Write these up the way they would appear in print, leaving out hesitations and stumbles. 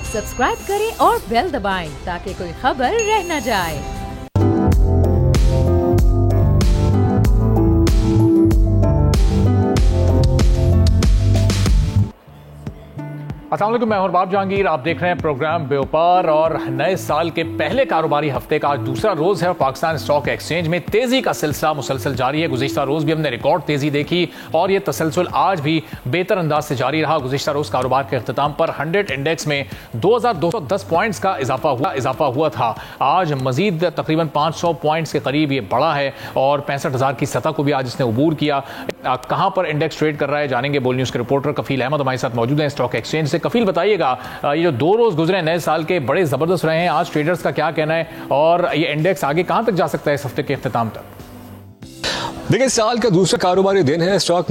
Subscribe करें और bell दबाएं ताकि कोई खबर रह न जाए। अस्सलाम वालेकुम, मैं हूं बाब जहांगीर। आप देख रहे हैं प्रोग्राम व्यापार और नए साल के पहले कारोबारी हफ्ते का आज दूसरा रोज है और पाकिस्तान स्टॉक एक्सचेंज में तेजी का सिलसिला मुसलसल जारी है। गुज़िश्ता रोज भी हमने रिकॉर्ड तेजी देखी और ये तसलसल आज भी बेहतर अंदाज से जारी रहा। गुज़िश्ता रोज कारोबार के अख्ताम पर 100 इंडेक्स में 2210 पॉइंट्स का इजाफा हुआ था। आज मजीद तकरीबन 500 पॉइंट्स के करीब ये बढ़ा है और 65,000 की सतह को भी आज इसने अबूर किया। कहां पर इंडेक्स ट्रेड कर रहा है जानेंगे। बोल न्यूज़ के रिपोर्टर कफील अहमद हमारे साथ मौजूद हैं स्टॉक एक्सचेंज से। कफील, बताइएगा ये जो 2 रोज गुजरे नए साल के बड़े जबरदस्त रहे हैं, आज ट्रेडर्स का क्या कहना है और ये इंडेक्स आगे कहां तक जा सकता है इस हफ्ते के इख्तिताम तक? देखिए, साल का दूसरा कारोबारी दिन है स्टॉक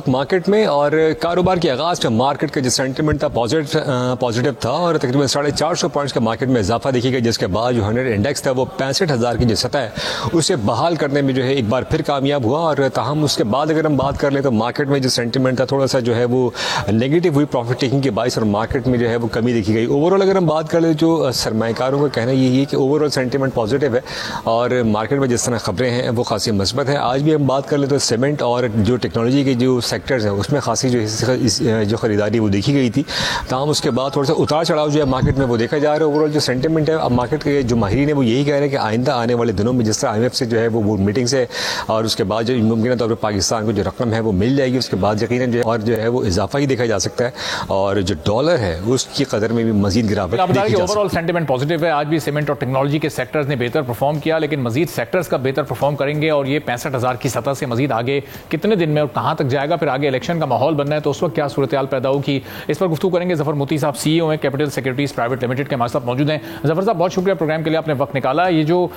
मार्केट में और कारोबार के आगाज में मार्केट का जो सेंटीमेंट था पॉजिटिव था और तकरीबन 450 पॉइंट्स का मार्केट में इजाफा देखी गई, जिसके बाद जो 100 इंडेक्स था वो 65,000 की जो सतह है उसे बहाल करने में जो है एक बार फिर कामयाब हुआ। और ताहम उसके बाद अगर हम बात कर लें तो मार्केट में जो सेंटीमेंट था थोड़ा सा जो है वो नेगेटिव हुई प्रॉफिट टेकिंग के बायस और मार्केट में जो है वो कमी देखी गई। ओवरऑल अगर हम बात कर ले जो सरमाएकारों का कहना यही है कि ओवरऑल सेंटीमेंट पॉजिटिव है और मार्केट में जिस तरह खबरें हैं वो खासी मस्बत है। आज भी हम बात कर ले तो सीमेंट और जो टेक्नोलॉजी के जो सेक्टर्स हैं उसमें खासी जो खरीदारी वो देखी गई थी। ताहम उसके बाद थोड़ा सा उतार चढ़ाव जो है मार्केट में वो देखा जा रहा है। ओवरऑल जो सेंटीमेंट है अब मार्केट के जो माहिरीन है वो यही कह रहे हैं कि आइंदा आने वाले दिनों में जिस तरह IMF से जो है वो मीटिंग से और उसके बाद जो मुमकिन तौर पर पाकिस्तान को जो रकम है वो मिल जाएगी, उसके बाद यकीनन जो और जो है वो इजाफा ही देखा जा सकता है और जो डॉलर है उसकी कदर में भी मजीद गिरावट। ओवरऑल सेंटीमेंट पॉजिटिव है। आज भी सीमेंट और टेक्नोलॉजी के सेक्टर्स ने बेहतर परफॉर्म किया, लेकिन मजीद सेक्टर्स का बेहतर परफॉर्म करेंगे और ये 65,000 की सतह से मजीद आगे कितने दिन में और कहां तक जाएगा। फिर आगे इलेक्शन का माहौल बनना है तो उस वक्त क्या सूरत हाल पैदा होगी, इस पर गुफ्तगू करेंगे। जफर मोती साहब CEO हैं कैपिटल सिक्योरिटीज प्राइवेट लिमिटेड के हमारे साथ मौजूद हैं। जफर साहब, बहुत शुक्रिया प्रोग्राम के लिए, आपने वक्त निकाला। ये जो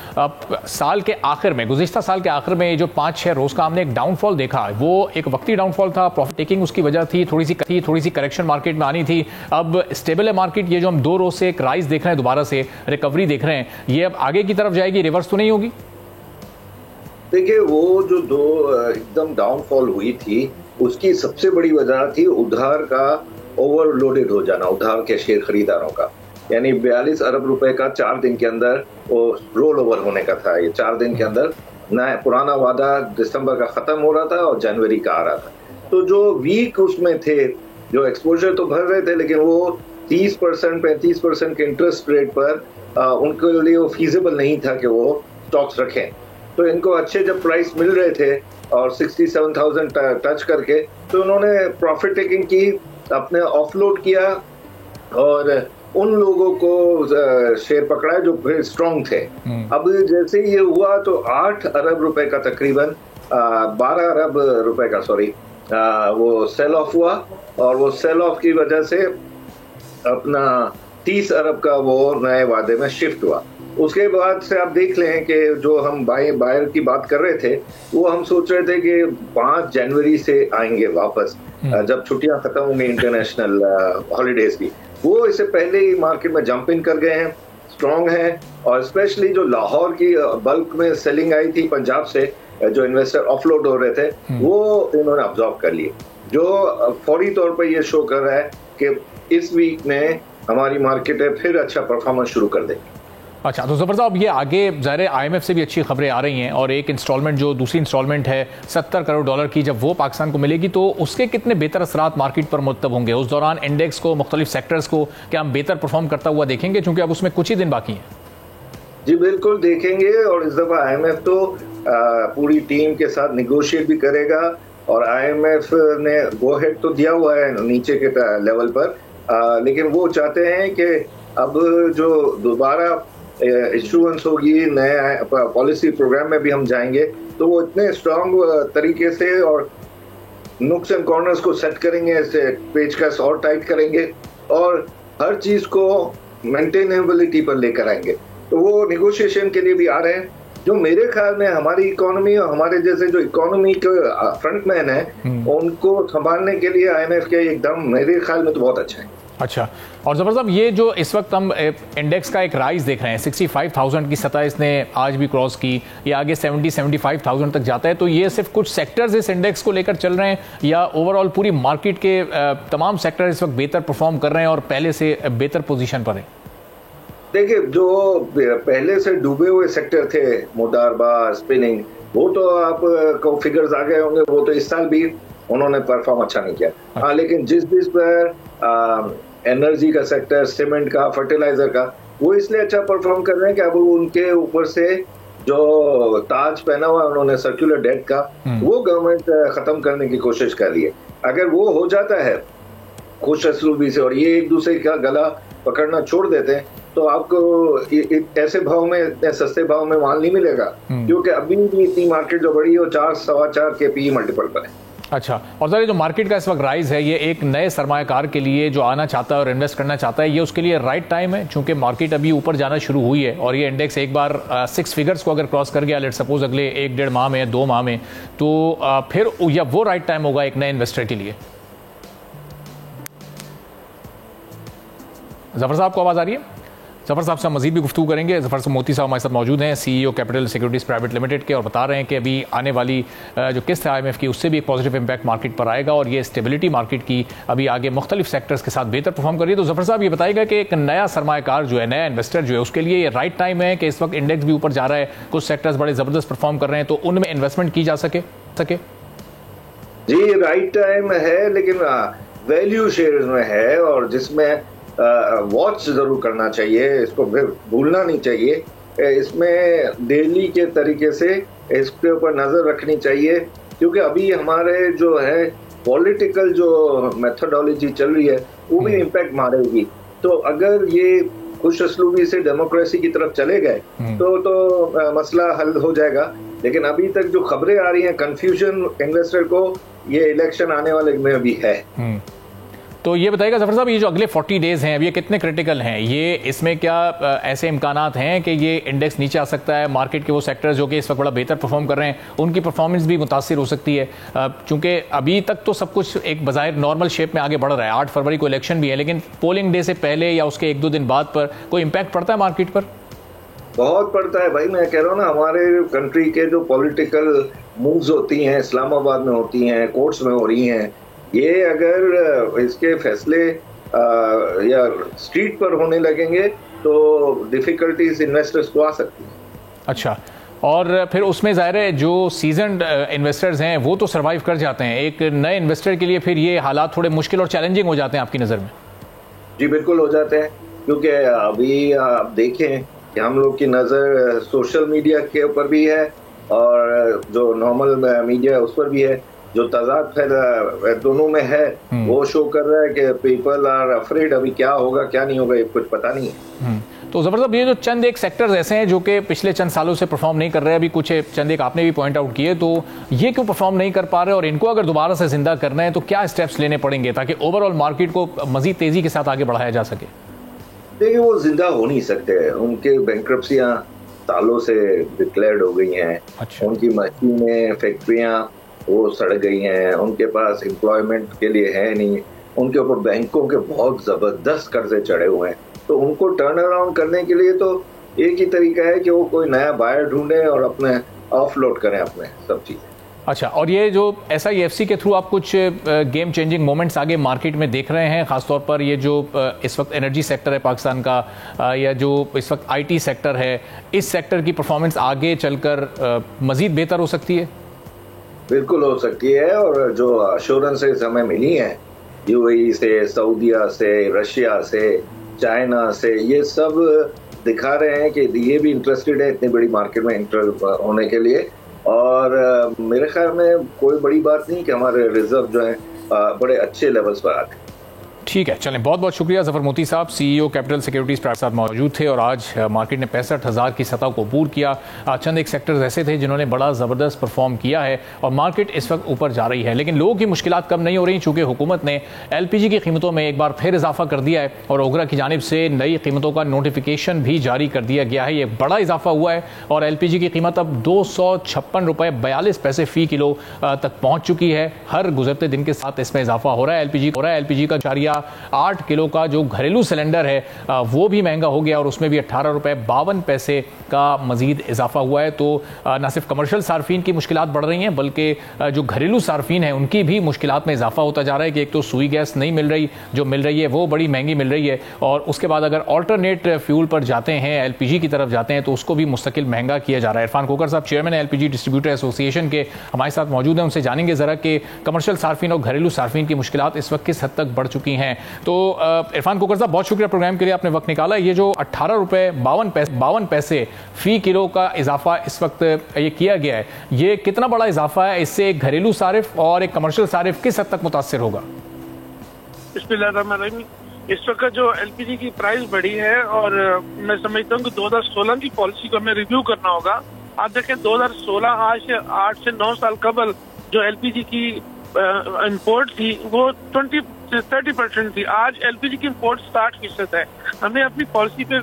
साल के आखिर में गुज़िश्ता साल के आखिर में ये जो 5-6 रोज का हमने एक डाउनफॉल देखा, वो एक वक्ती डाउनफॉल था, प्रॉफिट टेकिंग उसकी वजह थी, थोड़ी सी करेक्शन मार्केट में आनी थी। अब स्टेबल है मार्केट। ये जो हम 2 रोज से एक राइज देख रहे हैं, दोबारा से रिकवरी देख रहे हैं, ये अब आगे की तरफ जाएगी, रिवर्स तो नहीं होगी? देखिए, वो जो 2 एकदम डाउनफॉल हुई थी उसकी सबसे बड़ी वजह थी उधार का ओवरलोडेड हो जाना, उधार के शेयर खरीदारों का। यानी 42 अरब रुपए का 4 दिन के अंदर वो रोल ओवर होने का था। ये 4 दिन के अंदर नया पुराना वादा दिसंबर का खत्म हो रहा था और जनवरी का आ रहा था। तो जो वीक उसमें थे, जो एक्सपोजर तो भर रहे थे, लेकिन वो 30% 35% के इंटरेस्ट रेट पर उनके लिए वो फीजिबल नहीं था कि वो स्टॉक्स रखें। तो इनको अच्छे जब प्राइस मिल रहे थे और 67,000 टच करके, तो उन्होंने प्रॉफिट टेकिंग की, अपने ऑफलोड किया और उन लोगों को शेयर पकड़ा जो फिर स्ट्रॉन्ग थे। अब जैसे ये हुआ तो 8 अरब रुपए का तकरीबन 12 अरब रुपए का वो सेल ऑफ हुआ और वो सेल ऑफ की वजह से अपना 30 अरब का वो नए वादे में शिफ्ट हुआ। उसके बाद से आप देख लें कि जो हम बायर की बात कर रहे थे वो हम सोच रहे थे कि 5 जनवरी से आएंगे वापस, जब छुट्टियां खत्म होंगी इंटरनेशनल हॉलीडेज की। वो इससे पहले ही मार्केट में जंप इन कर गए हैं, स्ट्रॉन्ग हैं। और स्पेशली जो लाहौर की बल्क में सेलिंग आई थी पंजाब से, जो इन्वेस्टर ऑफलोड हो रहे थे, वो इन्होंने अब्जॉर्ब कर लिए, जो फौरी तौर पर ये शो कर रहा है कि इस वीक में हमारी मार्केट फिर अच्छा परफॉर्मेंस शुरू कर देगी। अच्छा, तो जफर साहब, ये आगे ज़ाहिर IMF से भी अच्छी खबरें आ रही हैं और एक इंस्टॉलमेंट जो दूसरी इंस्टॉलमेंट है $70 करोड़ की, जब वो पाकिस्तान को मिलेगी तो उसके कितने बेहतर असरात मार्केट पर मुरतब होंगे? उस दौरान इंडेक्स को, मुख्तलिफ सेक्टर्स को क्या हम बेहतर परफॉर्म करता हुआ देखेंगे, चूंकि अब उसमें कुछ ही दिन बाकी हैं? जी बिल्कुल देखेंगे। और इस दफा IMF तो पूरी टीम के साथ निगोशिएट भी करेगा और IMF ने गो हेड तो दिया हुआ है नीचे के लेवल पर, लेकिन वो चाहते हैं कि अब जो दोबारा इशुएंस होगी, नए पॉलिसी प्रोग्राम में भी हम जाएंगे, तो वो इतने स्ट्रांग तरीके से और नुक्स एंड कॉर्नर्स को सेट करेंगे, पेचकस और टाइट करेंगे और हर चीज को मेंटेनेबिलिटी पर लेकर आएंगे। तो वो निगोशिएशन के लिए भी आ रहे हैं, जो मेरे ख्याल में हमारी इकोनॉमी और हमारे जैसे जो इकोनॉमी के फ्रंटमैन है उनको संभालने के लिए IMF के एकदम मेरे ख्याल में तो बहुत अच्छा है। अच्छा, और ज़फर साहब ये जो इस वक्त हम इंडेक्स का एक राइज देख रहे हैं, 65,000 की सतह इसने आज भी क्रॉस की, ये आगे 70-75,000 तक जाता है, तो ये सिर्फ कुछ सेक्टर्स इस इंडेक्स को लेकर चल रहे हैं या ओवरऑल पूरी मार्केट के तमाम सेक्टर इस वक्त बेहतर परफॉर्म कर रहे हैं और पहले से बेहतर पोजीशन पर है? देखिए, जो पहले से डूबे हुए सेक्टर थे, मुदारबा, स्पिनिंग, वो तो आप को फिगर्स आ गए होंगे, वो तो इस साल भी उन्होंने परफॉर्म अच्छा नहीं किया। हाँ, लेकिन जिस पर एनर्जी का सेक्टर, सीमेंट का, फर्टिलाइजर का, वो इसलिए अच्छा परफॉर्म कर रहे हैं कि अब उनके ऊपर से जो ताज पहना हुआ उन्होंने सर्कुलर डेट का, वो गवर्नमेंट खत्म करने की कोशिश कर रही है। अगर वो हो जाता है खुश असलूबी से और ये एक दूसरे का गला पकड़ना छोड़ देते हैं, तो आपको ऐसे भाव में, इतने सस्ते भाव में माल नहीं मिलेगा, क्योंकि अभी भी इतनी मार्केट जो बड़ी है वो 4-4.25 के पी मल्टीपल पर है। अच्छा, और सर जो मार्केट का इस वक्त राइज है, ये एक नए सरमायाकार के लिए जो आना चाहता है और इन्वेस्ट करना चाहता है, ये उसके लिए राइट टाइम है, चूंकि मार्केट अभी ऊपर जाना शुरू हुई है और ये इंडेक्स एक बार 6 फिगर्स को अगर क्रॉस कर गया, लेट सपोज अगले 1-1.5 माह में, 2 माह में, तो फिर या वो राइट टाइम होगा एक नए इन्वेस्टर के लिए? जफर साहब को आवाज़ आ रही है? जफर साहब से हम मजीद भी गुफ्तगू करेंगे। जफर मोती साहब हमारे साथ मौजूद हैं, CEO capital securities private limited के, और बता रहे हैं कि अभी आने वाली जो किस्त है IMF की, उससे भी एक पॉजिटिव इंपैक्ट मार्केट पर आएगा और ये स्टेबिलिटी मार्केट की अभी आगे मुख्तलिफ सेक्टर्स के साथ बेहतर परफॉर्म कर रही है। तो जफर साहब ये बताएगा कि एक नया सरमायाकार जो है, नया इन्वेस्टर जो है, उसके लिए ये राइट टाइम है कि इस वक्त इंडेक्स भी ऊपर जा रहा है, कुछ सेक्टर्स बड़े ज़बरदस्त परफॉर्म कर रहे हैं, तो उनमें इन्वेस्टमेंट की जा सके? जी, राइट टाइम है, लेकिन वैल्यू शेयर्स में है और जिसमें वॉच जरूर करना चाहिए, इसको भूलना नहीं चाहिए। इसमें डेली के तरीके से इसके ऊपर नजर रखनी चाहिए, क्योंकि अभी हमारे जो है पॉलिटिकल जो मेथोडोलॉजी चल रही है वो भी इम्पैक्ट मारेगी। तो अगर ये खुश असलूबी से डेमोक्रेसी की तरफ चले गए तो मसला हल हो जाएगा। लेकिन अभी तक जो खबरें आ रही हैं, कंफ्यूजन इन्वेस्टर को ये इलेक्शन आने वाले में भी है। तो ये बताइएगा जफर साहब, ये जो अगले 40 डेज हैं, अब ये कितने क्रिटिकल हैं? ये इसमें क्या ऐसे इम्कानात हैं कि ये इंडेक्स नीचे आ सकता है? मार्केट के वो सेक्टर्स जो कि इस वक्त बड़ा बेहतर परफॉर्म कर रहे हैं, उनकी परफॉर्मेंस भी मुतासिर हो सकती है, चूंकि अभी तक तो सब कुछ एक बज़ाहिर नॉर्मल शेप में आगे बढ़ रहा है। 8 फरवरी को इलेक्शन भी है, लेकिन पोलिंग डे से पहले या उसके 1-2 दिन बाद पर कोई इम्पैक्ट पड़ता है मार्केट पर? बहुत पड़ता है भाई, मैं कह रहा हूँ ना, हमारे कंट्री के जो पॉलिटिकल मूव्स होती हैं, इस्लामाबाद में होती हैं, कोर्ट्स में हो रही हैं, ये अगर इसके फैसले या स्ट्रीट पर होने लगेंगे तो डिफिकल्टीज इन्वेस्टर्स को आ सकती है। अच्छा, और फिर उसमें ज़ाहिर है जो सीजनड इन्वेस्टर्स हैं वो तो सर्वाइव कर जाते हैं, एक नए इन्वेस्टर के लिए फिर ये हालात थोड़े मुश्किल और चैलेंजिंग हो जाते हैं आपकी नज़र में? जी बिल्कुल हो जाते हैं, क्योंकि अभी आप देखें कि हम लोग की नज़र सोशल मीडिया के ऊपर भी है और जो नॉर्मल मीडिया उस पर भी है। जो तजाद फैला दोनों में है वो शो कर रहा है कि पीपल आर अफ्रेड, अभी क्या होगा क्या नहीं होगा ये कुछ पता नहीं है। तो ज़बरदस्त, ये जो चंद एक सेक्टर्स ऐसे हैं जो कि पिछले चंद सालों से परफॉर्म नहीं कर रहे, अभी कुछ चंद एक आपने भी पॉइंट आउट किए, तो ये क्यों परफॉर्म नहीं कर पा रहे और इनको अगर दोबारा से जिंदा करना है तो क्या स्टेप्स लेने पड़ेंगे ताकि ओवरऑल मार्केट को मजीद तेजी के साथ आगे बढ़ाया जा सके? देखिए, वो जिंदा हो नहीं सकते, उनके बैंक्रप्सियां सालों से डिक्लेयर्ड हो गई हैं। अच्छा। उनकी मशीनें, फैक्ट्रियां वो सड़ गई हैं, उनके पास एम्प्लॉयमेंट के लिए है नहीं, उनके ऊपर बैंकों के बहुत जबरदस्त कर्जे चढ़े हुए हैं। तो उनको टर्न अराउंड करने के लिए तो एक ही तरीका है कि वो कोई नया बायर ढूंढें और अपने ऑफलोड करें अपने सब चीज़ें। अच्छा, और ये जो SIFC के थ्रू आप कुछ गेम चेंजिंग मोमेंट्स आगे मार्केट में देख रहे हैं, खासतौर पर ये जो इस वक्त एनर्जी सेक्टर है पाकिस्तान का, या जो इस वक्त IT सेक्टर है, इस सेक्टर की परफॉर्मेंस आगे चलकर मजीद बेहतर हो सकती है? बिल्कुल हो सकती है, और जो अश्योरेंसेस हमें मिली हैं UAE से, सऊदीया से, रशिया से, चाइना से, ये सब दिखा रहे हैं कि ये भी इंटरेस्टेड है इतनी बड़ी मार्केट में इंटर होने के लिए। और मेरे ख्याल में कोई बड़ी बात नहीं कि हमारे रिजर्व जो है बड़े अच्छे लेवल्स पर आते हैं। ठीक है, चलें, बहुत बहुत शुक्रिया जफर मोती साहब, CEO कैपिटल सिक्योरिटीज़ प्राइवेट साथ मौजूद थे। और आज मार्केट ने 65,000 की सतह को अबूर किया। चंद एक सेक्टर्स ऐसे थे जिन्होंने बड़ा ज़बरदस्त परफॉर्म किया है और मार्केट इस वक्त ऊपर जा रही है, लेकिन लोगों की मुश्किलात कम नहीं हो रही, चूँकि हुकूमत ने LPG की कीमतों में एक बार फिर इजाफा कर दिया है और ओगरा की जानिब से नई कीमतों का नोटिफिकेशन भी जारी कर दिया गया है। ये बड़ा इजाफा हुआ है और LPG की कीमत अब 256 रुपये 42 पैसे फ़ी किलो तक पहुँच चुकी है। हर गुजरते दिन के साथ इसमें इजाफा हो रहा है। LPG का 4 गया। 8 किलो का जो घरेलू सिलेंडर है वो भी महंगा हो गया और उसमें भी 18.52 का मजीद इजाफा हुआ है। तो न सिर्फ कमर्शियल सार्फिन की मुश्किलात बढ़ रही हैं बल्कि जो घरेलू सार्फिन है उनकी भी मुश्किलात में इजाफा होता जा रहा है कि एक तो सुई गैस नहीं मिल रही, जो मिल रही है वो बड़ी महंगी मिल रही है, और उसके बाद अगर ऑल्टरनेट फ्यूल पर जाते हैं, एलपीजी की तरफ जाते हैं, तो उसको भी मुस्तकिल महंगा किया जा रहा है। इरफान खोकर साहब चेयरमैन एलपीजी डिस्ट्रीब्यूटर एसोसिएशन के हमारे साथ मौजूद हैं, उनसे जानेंगे जरा कि कमर्शियल सार्फिन और घरेलू सार्फिन की मुश्किलात इस वक्त किस हद तक बढ़ चुकी हैं। तो इरफान खोकर साहब, बहुत शुक्रिया प्रोग्राम के लिए आपने वक्त निकाला। ये जो 18.52 फी किलो का इजाफा इस वक्त ये किया गया है, ये कितना बड़ा इजाफा है? इससे एक घरेलू सारिफ और एक कमर्शियल सारिफ किस हद तक मुतासिर होगा? इस वक्त जो एलपीजी की प्राइस बढ़ी है और मैं समझता हूँ कि 2016 की पॉलिसी को हमें रिव्यू करना होगा। आप देखें 2016 आज से 8 से 9 साल कबल जो एलपीजी की इंपोर्ट थी वो 20 से 30% थी। आज एलपीजी की इंपोर्ट 60% है। हमें अपनी पॉलिसी पे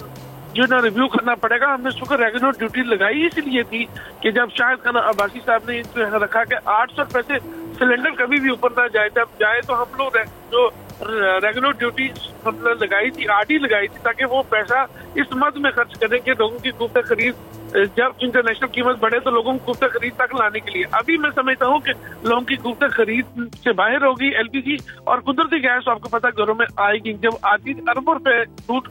जो ना रिव्यू करना पड़ेगा। हमने उसको रेगुलर ड्यूटी लगाई इसलिए थी कि जब शायद खान अब्बासी साहब ने रखा कि 800 रुपए से सिलेंडर कभी भी ऊपर ना जाए, जब जाए तो हम लोग जो रेगुलर ड्यूटी हमने लगाई थी, आरडी लगाई थी, ताकि वो पैसा इस मद में खर्च करें कि लोगों की गुफ्त खरीद, जब इंटरनेशनल कीमत बढ़े तो लोगों को गुफ्त खरीद तक लाने के लिए। अभी मैं समझता हूँ कि लोगों की गुफ्त खरीद से बाहर होगी एलपीजी, और कुदरती गैस आपको पता घरों में आएगी। जब आती अरबों रुपए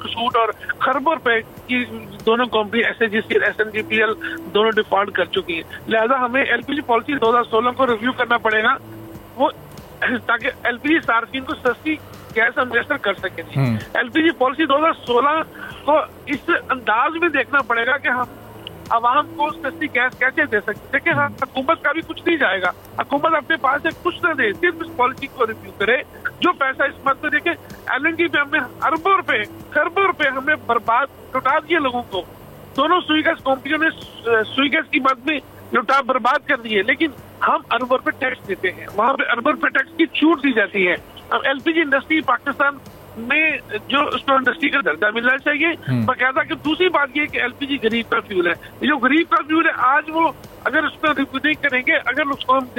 सूट और खरबों रुपए की दोनों कंपनी एसएनजीसी एसएनजीपीएल दोनों डिफॉल्ट कर चुकी है। लिहाजा हमें एलपीजी पॉलिसी 2016 को रिव्यू करना पड़ेगा, वो ताकि एलपीजी सार्फिन को सस्ती गैस हम मैसर कर सकें। एलपीजी पॉलिसी 2016 को इस अंदाज में देखना पड़ेगा कि हम आवाम को सस्ती गैस कैसे दे सकते। देखिए हाँ, हुकूमत का भी कुछ नहीं जाएगा, हुकूमत अपने पास से कुछ ना दे, सिर्फ इस पॉलिसी को रिव्यू करे। जो पैसा इस मत में देखे, एलएनजी पे हमने अरबों रुपए खरबों रुपए हमने बर्बाद लुटा दिए लोगों को। दोनों सुई गैस कंपनियों ने सुई गैस की मद में लुटा बर्बाद कर दी है, लेकिन हम अरबों रुपए टैक्स देते हैं, वहां पे अरबों रुपए टैक्स की छूट दी जाती है। अब एलपीजी इंडस्ट्री पाकिस्तान में जो उसको इंडस्ट्री का दर्जा मिलना चाहिए बकायदा। कि दूसरी बात ये कि एलपीजी गरीब का फ्यूल है, जो गरीब का फ्यूल है आज वो अगर उस पर रिव्यू नहीं करेंगे, अगर उसको हम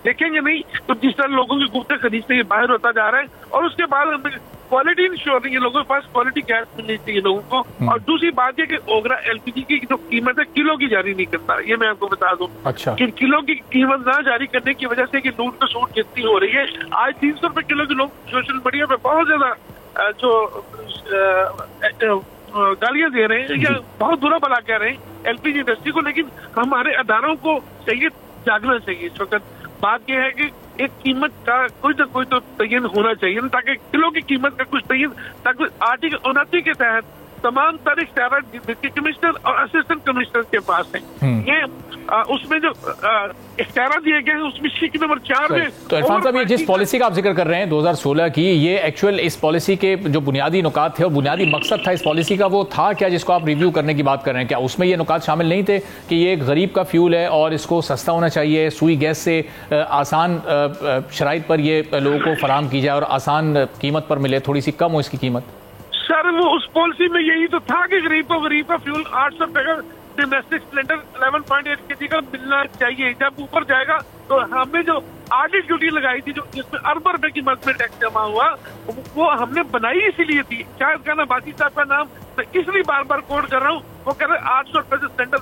देखेंगे नहीं, तो जिस तरह लोगों की गुफ्त खरीद से ये बाहर होता जा रहा है। और उसके बाद हमें क्वालिटी इंश्योर नहीं है, लोगों के पास क्वालिटी गैस मिलनी चाहिए लोगों को। और दूसरी बात ये कि ओगरा एलपीजी की जो कीमत है किलो की जारी नहीं करता, ये मैं आपको बता दूं। अच्छा। कि किलो की कीमत ना जारी करने की वजह से कि लूट तो सूट कितनी हो रही है। आज 300 रुपए किलो के लोग सोशल मीडिया पे बहुत ज्यादा जो गालियां दे रहे हैं या बहुत बुरा भला कह रहे हैं एलपीजी इंडस्ट्री को, लेकिन हमारे अदारों को चाहिए जागना चाहिए। इस वक्त बात यह है कि एक कीमत का कोई तो तयन होना चाहिए, ताकि किलो की कीमत का कुछ तयन, ताकि आर्टिकल 29 के तहत तमाम तारीख डिप्टी कमिश्नर और असिस्टेंट कमिश्नर के पास है। ये उसमें जो इख्तियार दिए गए हैं उसमें शीट नंबर 4 में। तो इरफान साहब, ये जिस पॉलिसी का आप जिक्र कर रहे हैं 2016 की, ये एक्चुअल इस पॉलिसी के जो बुनियादी नुकात थे और बुनियादी मकसद था इस पॉलिसी का, वो था क्या जिसको आप रिव्यू करने की बात कर रहे हैं? क्या उसमें ये नुकात शामिल नहीं थे कि ये एक गरीब का फ्यूल है और इसको सस्ता होना चाहिए, सुई गैस से आसान शराइत पर ये लोगों को फराहम की जाए और आसान कीमत पर मिले, थोड़ी सी कम हो इसकी कीमत? सर वो उस पॉलिसी में यही तो था कि गरीब का फ्यूल 800 रुपए का डोमेस्टिक सिलेंडर 11.8 kg का मिलना चाहिए। जब ऊपर जाएगा तो हमने जो आरडी ड्यूटी लगाई थी, जो जिसमें अरबों रुपए की मद में टैक्स जमा हुआ, वो हमने बनाई इसीलिए थी। शायद खान अब्बासी साहब का नाम मैं इसलिए बार बार कोट कर रहा हूँ, वो कह रहे 800 रुपए से सिलेंडर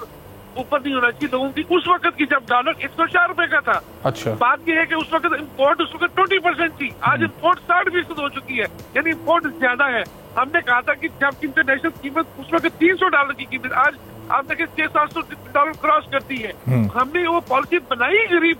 ऊपर नहीं होना चाहिए लोगों की। उस वक्त की जब डॉलर 104 रुपए का था। अच्छा। बात यह है कि उस वक्त इम्पोर्ट उस वक्त 20% थी, आज इम्पोर्ट 60% हो चुकी है, यानी इम्पोर्ट ज्यादा है। हमने कहा था कि जब इंटरनेशनल कीमत उस वक्त $300 की कीमत, आज आप देखिए $600-700 क्रॉस करती है। हमने वो पॉलिसी बनाई गरीब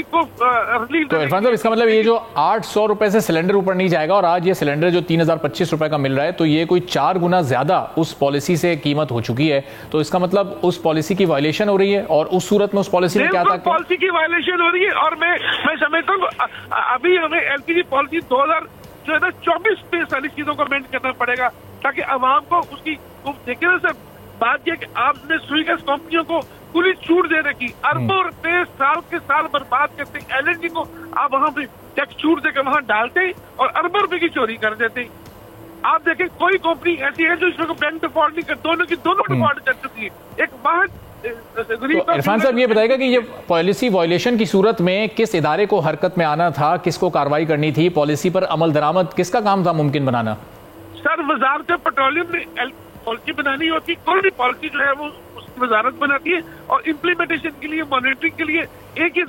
को रिलीफ। तो इरफान साहब, इसका मतलब ये जो 800 रुपए से सिलेंडर ऊपर नहीं जाएगा और आज ये सिलेंडर जो 3025 रुपए का मिल रहा है, तो ये कोई 4 गुना ज्यादा उस पॉलिसी से कीमत हो चुकी है। तो इसका मतलब उस पॉलिसी की वायलेशन हो रही है, और उस सूरत में उस पॉलिसी में क्या था? पॉलिसी की वायलेशन हो रही है। और मैं समझता हूँ अभी हमें एलपीजी पॉलिसी 2024 में सारी चीजों को अमेंड करना पड़ेगा, ताकि आवाम को उसकी देखने से बात यह कि आपने सुई गैस कंपनियों को पूरी छूट दे रखी, अरबों रुपए साल के साल बर्बाद करते। एलएनजी को आप वहां पे टैक्स छूट देकर वहां डालते और अरबों रुपए की चोरी कर देते। आप देखें कोई कंपनी ऐसी है जो इसमें बैंक डिफॉल्ट नहीं कर, दोनों डिफॉल्ट कर चुकी है। एक वाहद इरफान साहब ये बताएगा कि ये पॉलिसी वायलेशन की सूरत में किस इदारे को हरकत में आना था, किसको कार्रवाई करनी थी, पॉलिसी पर अमल दरामद किसका काम था मुमकिन बनाना? सर, वजारत पेट्रोलियम ने पॉलिसी बनानी होती, कोई भी पॉलिसी जो है वो उसकी वजारत बनाती है, और इम्प्लीमेंटेशन के लिए, मॉनिटरिंग के लिए एक ही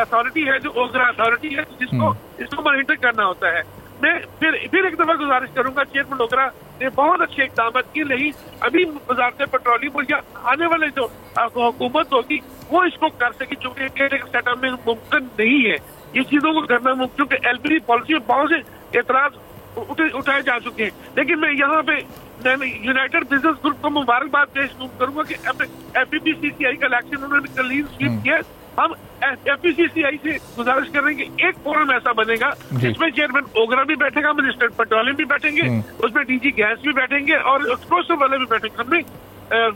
अथॉरिटी है जो ओगरा अथॉरिटी है, जिसको इसको मॉनिटर करना होता है। मैं फिर एक दफा गुजारिश करूंगा, चेयरमैन ओगरा ने बहुत अच्छे इकदाम किए, लेकिन अभी वजारत पेट्रोलियम या आने वाले जो हुकूमत होगी वो इसको कर सके, चूंकि सेटअप में मुमकिन नहीं है ये चीजों को करना मुमकिन, क्योंकि एलपीजी पॉलिसी में बहुत से एतराज उठाए जा चुके हैं। लेकिन मैं यहाँ पे यूनाइटेड बिजनेस ग्रुप को मुबारकबाद पेश करूंगा कि एफपीसीसीआई का इलेक्शन उन्होंने क्लीन स्वीप किया। हम एफपीसीसीआई से गुजारिश कर रहे हैं कि एक फोरम ऐसा बनेगा जिसमें चेयरमैन ओगरा भी बैठेगा, मिनिस्टर पेट्रोलियम भी बैठेंगे, उसमें डीजी गैस भी बैठेंगे और एक्सप्लोसिव वाले भी बैठेंगे। हमें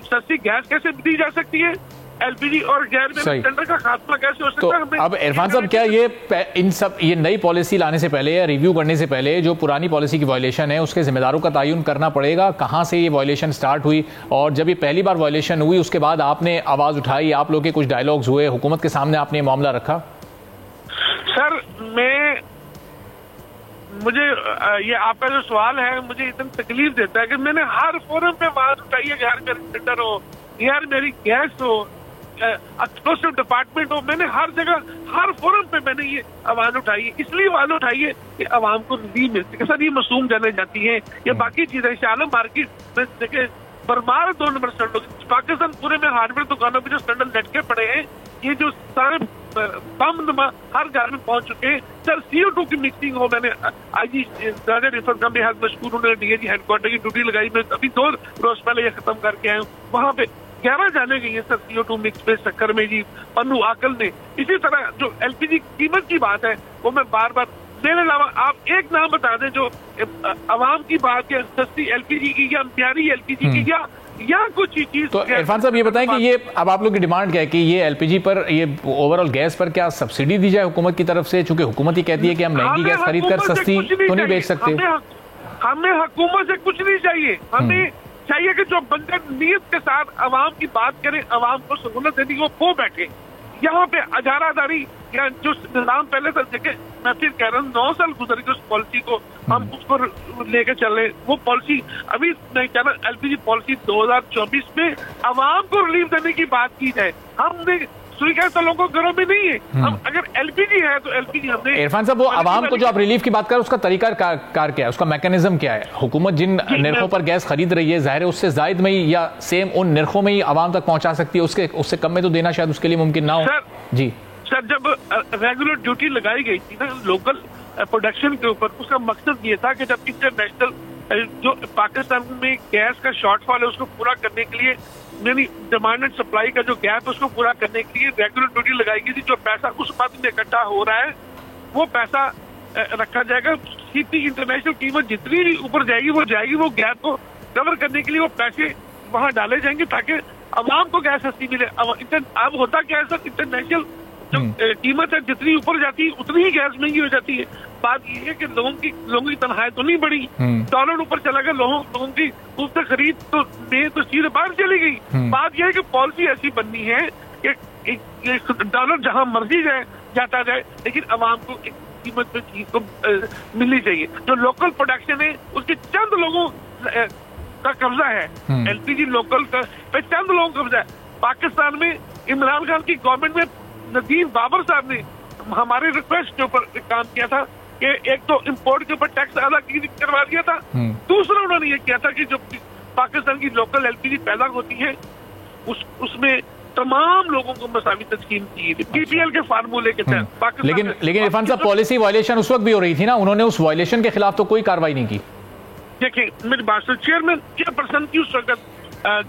सस्ती गैस कैसे दी जा सकती है, एलपीजी और गैर में टेंडर का खात्मा कैसे हो सकता है। तो अब इरफान साहब, क्या ये नई पॉलिसी लाने से पहले या रिव्यू करने से पहले जो पुरानी पॉलिसी की वायलेशन है उसके जिम्मेदारों का तयन करना पड़ेगा? कहां से ये वायलेशन स्टार्ट हुई, और जब ये पहली बार वायलेशन हुई उसके बाद आपने आवाज उठाई, आप लोग के कुछ डायलॉग्स हुए, हुकूमत के सामने आपने ये मामला रखा? सर, मुझे ये आपका जो सवाल है मुझे इतनी तकलीफ देता है कि मैंने हर फोरम पे आवाज उठाई है, यार मेरी टेंडर हो, यार मेरी गैस हो, एक्सप्लोसिव डिपार्टमेंट हो, मैंने हर जगह हर फोरम पे मैंने ये आवाज उठाई है। इसलिए आवाज उठाई है कि आवाम को रिलीफ मिलती है। सर, ये मासूम जाने जाती है, ये बाकी चीजें शालम मार्केट में देखे बरमार 2 नंबर स्टैंडर्ड, पाकिस्तान पूरे में हार्डवेयर दुकानों पे जो स्टैंडर्ड लटके पड़े हैं, ये जो सारे बम हर घर में पहुंच चुके हैं। सर, CO2 की मिक्सिंग हो, मैंने आईजी राजा रिफर का बेहद मशहूर, उन्होंने डीएजी हेडक्वार्टर की ड्यूटी लगाई, मैं अभी 2 रोज पहले ये खत्म करके आया हूँ। वहां पे 11 जाने गई है सर CO2 मिक्स पे चक्कर में जी, पन्नू आकल ने। इसी तरह जो एलपीजी कीमत की बात है वो मैं बार बार, मेरे अलावा आप एक नाम बता दें जो आवाम की बात है, सस्ती एलपीजी की या प्यारी एलपीजी की या कुछ चीज। तो इरफान साहब ये बताएं कि ये अब आप लोग की डिमांड क्या है कि ये एलपीजी पर, ये ओवरऑल गैस पर क्या सब्सिडी दी जाए हुकूमत की तरफ से? चूंकि हुकूमत ही कहती है कि हम महंगी गैस खरीद कर सस्ती तो नहीं बेच सकते। हमें हुकूमत से कुछ नहीं चाहिए, हमें चाहिए कि जो बंदे नीयत के साथ अवाम की बात करें, अवाम को सहूलत देने की वो बैठे। यहाँ पे अजारादारी या जो निजाम पहले से देखे, मैं फिर कह रहा हूँ 9 साल गुजर गए उस पॉलिसी को, हम उसको लेके चल रहे। वो पॉलिसी अभी मैं कह रहा, एलपीजी पॉलिसी 2024 में अवाम को रिलीफ देने की बात की जाए। हमने स्वीकार तो लोगों घरों में नहीं है, हम अगर एलपीजी है तो एलपीजी हमने। इरफान साहब, वो आवाम को जो आप रिलीफ की बात कर रहे हैं उसका तरीका कार क्या है, उसका मैकेनिज्म क्या है? हुकूमत जिन निर्खों पर गैस खरीद रही है, जाहिर है उससे जायद में ही या सेम उन निर्खों में ही आवाम तक पहुंचा सकती है, उससे कम में तो देना शायद उसके लिए मुमकिन ना हो। जी सर, जब रेगुलर ड्यूटी लगाई गई थी ना लोकल प्रोडक्शन के ऊपर, उसका मकसद ये था कि जब इंटरनेशनल जो पाकिस्तान में गैस का शॉर्टफॉल है उसको पूरा करने के लिए, यानी डिमांड एंड सप्लाई का जो गैप है उसको पूरा करने के लिए रेगुलर ड्यूटी लगाई गई थी। जो पैसा उस बात में इकट्ठा हो रहा है वो पैसा रखा जाएगा। सीपी इंटरनेशनल कीमत जितनी भी ऊपर जाएगी वो जाएगी, वो गैप को कवर करने के लिए वो पैसे वहां डाले जाएंगे ताकि अवाम को गैस सस्ती मिले। अब होता क्या है सर, इंटरनेशनल जो कीमत है जितनी ऊपर जाती है उतनी ही गैस महंगी हो जाती है। बात यह है कि लोगों की तनख्वाह तो नहीं बढ़ी, डॉलर ऊपर चला गया, लोगों की उससे खरीद तो चीजें बाहर चली गई। बात यह है कि पॉलिसी ऐसी बननी है कि डॉलर जहां मर्जी जाता जाए, लेकिन अवाम को एक कीमत पे चीज को मिलनी चाहिए। जो लोकल प्रोडक्शन है उसके चंद लोगों का कब्जा है, एलपीजी लोकल का पे चंद लोगों का कब्जा है। पाकिस्तान में इमरान खान की गवर्नमेंट में नदीम बाबर साहब ने हमारी रिक्वेस्ट के ऊपर काम किया था कि एक तो इंपोर्ट के ऊपर टैक्स अलग करवा दिया था, दूसरा उन्होंने ये किया था कि जो पाकिस्तान की लोकल एलपीजी पैदा होती है उसमें तमाम लोगों को मसावी तस्कीम की पीपीएल के फार्मूले के तहत। लेकिन इरफान साहब, पॉलिसी वायलेशन उस वक्त भी हो रही थी ना, उन्होंने उस वायलेशन के खिलाफ तो कोई कार्रवाई नहीं की। देखिए मेरी बात सुन, चेयरपर्सन की उस वक्त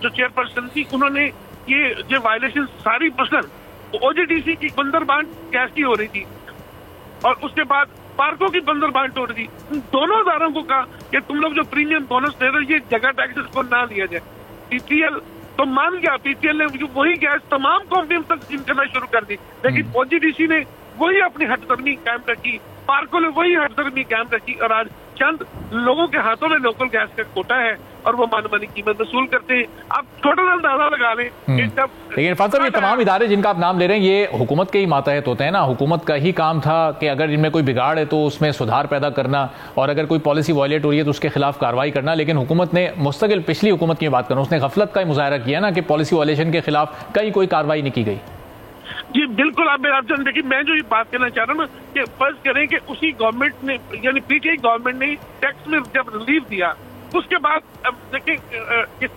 जो चेयरपर्सन थी उन्होंने ये वायलेशन सारी पर्सन ओजीडीसी की बंदरबांट गैस की हो रही थी और उसके बाद पार्कों की बंदरबांट हो रही थी। दोनों अदारों को कहा कि तुम लोग जो प्रीमियम बोनस दे रहे हो ये जगह टैक्सेस को ना लिया जाए। पीपीएल तो मान गया, पीपीएल ने वही गैस तमाम कंपनियों तक करना शुरू कर दी, लेकिन ओजीडीसी ने वही अपनी हटदर्मी कायम रखी, पार्कों ने वही हटदर्मी कायम रखी और आज चंद लोगों के हाथों में लोकल गैस का कोटा है और वो मनमानी कीमत वसूल करते हैं। आप टोटल अंदाजा लगा लें। लेकिन इरफान साहब, ये तमाम इदारे जिनका आप नाम ले रहे हैं ये हुकूमत के ही मातहत होते हैं ना। हुकूमत का ही काम था कि अगर इनमें कोई बिगाड़ है तो उसमें सुधार पैदा करना, और अगर कोई पॉलिसी वायलेट हो रही है तो उसके खिलाफ कार्रवाई करना। लेकिन हुकूमत ने मुस्तकिल, पिछली हुकूमत की बात करूं, उसने गफलत का मुजाहरा किया ना कि पॉलिसी वायलेशन के खिलाफ कहीं कोई कार्रवाई नहीं की गई। जी बिल्कुल, आप देखिए, मैं जो ये बात कहना चाह रहा हूँ ना कि फर्ज करें कि उसी गवर्नमेंट ने, यानी पीटीआई गवर्नमेंट ने टैक्स में जब रिलीफ दिया, उसके बाद अब देखिए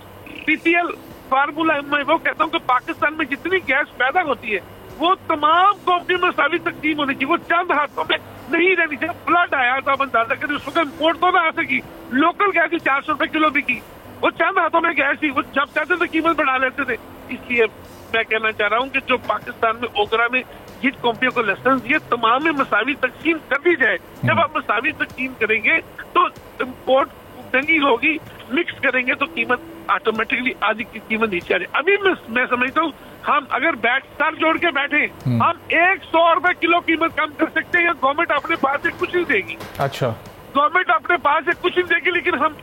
पीटीएल फार्मूला, मैं वो कहता हूँ कि पाकिस्तान में जितनी गैस पैदा होती है वो तमाम को अपनी मसावी तकसीम होनी चाहिए, वो चंद हाथों में नहीं रहनी चाहिए। फ्लड आया तो आप अंदाजा करें, उस वक्त इम्पोर्ट तो ना आ सकी, लोकल गैस 400 रुपए किलो बिकी, वो चंद हाथों में गैस थी, वो जब चाहते थे कीमत बढ़ा लेते थे। इसलिए मैं कहना चाह रहा हूँ कि जो पाकिस्तान में ओगरा में जिन कंपनियों को लाइसेंस दिए, तमाम में मसावी तकसीम कर दी जाए। जब आप मसावी तकसीम करेंगे तो इम्पोर्ट महंगी होगी, मिक्स करेंगे तो कीमत ऑटोमेटिकली आधी की कीमत नीचे आ जाए। अभी मैं समझता हूँ हम अगर सर जोड़ के बैठे, हम 100 रुपए किलो कीमत कम कर सकते हैं। गवर्नमेंट अपने पास से कुछ नहीं देगी। अच्छा, गवर्नमेंट अपने पास से कुछ नहीं देगी, लेकिन हम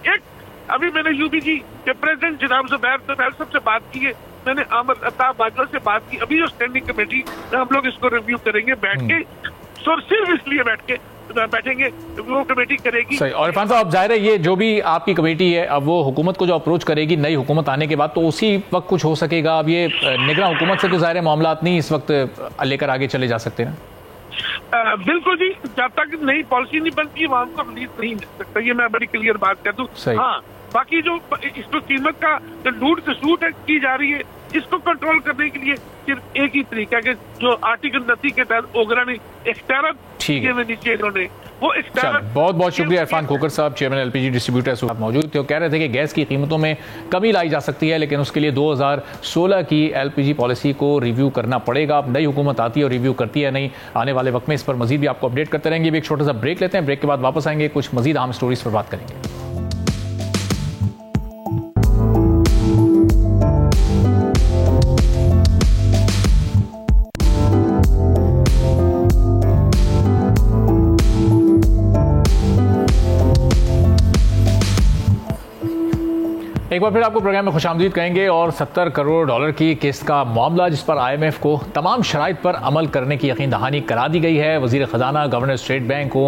अभी मैंने यूबीजी के प्रेसिडेंट जनाब जुबैर साहब से बात की है, मैंने अहमद अताब बाजवा से बात की। अभी जो स्टैंडिंग कमेटी हम लोग इसको रिव्यू करेंगे बैठ के, सिर्फ इसलिए बैठेंगे, वो कमेटी करेगी। सही। और इरफान साहब, जाहिर है ये जो भी आपकी कमेटी है, अब वो हुकूमत को जो अप्रोच करेगी नई हुकूमत आने के बाद, तो उसी वक्त कुछ हो सकेगा। अब ये निगरान हुकूमत से तो जाहिर है मामला नहीं इस वक्त लेकर आगे चले जा सकते ना। बिल्कुल जी, जब तक नई पॉलिसी नहीं बनती वहां को रिलीज नहीं मिल सकता, ये मैं बड़ी क्लियर बात कर दूं। हाँ, बाकी जो इसको कीमत का जो लूट खसूट की जा रही है, इसको कंट्रोल करने के लिए सिर्फ एक ही तरीका है, जो आर्टिकल 29 के तहत ओगरा ने एक्सटेरर नीचे इन्होंने वो एक्सटेरर। बहुत बहुत शुक्रिया इरफान खोखर साहब, चेयरमैन एलपीजी डिस्ट्रीब्यूटर्स मौजूद थे। वो कह रहे थे कि गैस की कीमतों में कमी लाई जा सकती है, लेकिन उसके लिए 2016 की एलपीजी पॉलिसी को रिव्यू करना पड़ेगा। अब नई हुकूमत आती है और रिव्यू करती है नहीं, आने वाले वक्त में इस पर मजीद भी आपको अपडेट करते रहेंगे। भी एक छोटा सा ब्रेक लेते हैं, ब्रेक के बाद वापस आएंगे, कुछ मजीद अहम स्टोरीज पर बात करेंगे। एक बार फिर आपको प्रोग्राम में खुशामदीद कहेंगे। और 70 करोड़ डॉलर की किस्त का मामला, जिस पर IMF को तमाम शराइत पर अमल करने की यकीन दहानी करा दी गई है। वजीर ख़जाना गवर्नर स्टेट बैंक को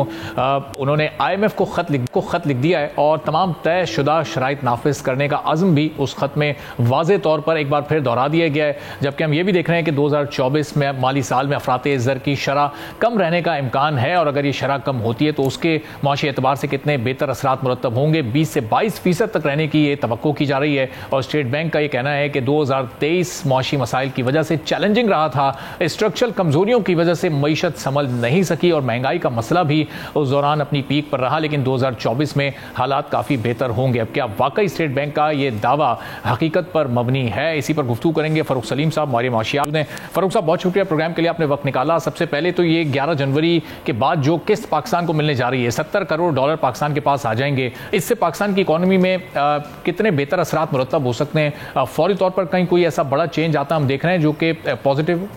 उन्होंने IMF को खत लिख दिया है और तमाम तयशुदा शराइत नाफिज करने का अज़्म भी उस खत में वाज़े तौर पर एक बार फिर दोहरा दिया गया है। जबकि हम ये भी देख रहे हैं कि 2024 में माली साल में अफराते ज़र की शरह कम रहने का इम्कान है, और अगर ये शरह कम होती है तो उसके माशी एतबार से कितने बेहतर असरात मुरतब होंगे। 20 से 22% तक रहने की ये तवक्को की जा रही है। और स्टेट बैंक का ये कहना है कि 2023 मौशी मसाइल की वजह से चैलेंजिंग रहा था, स्ट्रक्चरल कमजोरियों की वजह से मईशत संभल नहीं सकी और महंगाई का मसला भी उस दौरान अपनी पीक पर रहा, लेकिन 2024 में हालात काफ़ी बेहतर होंगे। अब क्या वाकई स्टेट बैंक का ये दावा हकीकत पर मबनी है? इसी पर गुफ्तगू करेंगे फ़रूख सलीम साहब, हमारे माशियात ने। फ़रूख साहब, बहुत शुक्रिया प्रोग्राम के लिए, आपने वक्त निकाला। सबसे पहले तो ये 11 जनवरी के बाद जो किस्त पाकिस्तान को मिलने जा रही है, 70 करोड़ डॉलर पाकिस्तान के पास आ जाएंगे, इससे पाकिस्तान की इकॉनमी में कितने बेहतर असरात मुरतब हो सकते हैं? फौरी तौर पर कहीं कोई ऐसा बड़ा चेंज आता हम देख रहे हैं जो कि पॉजिटिव?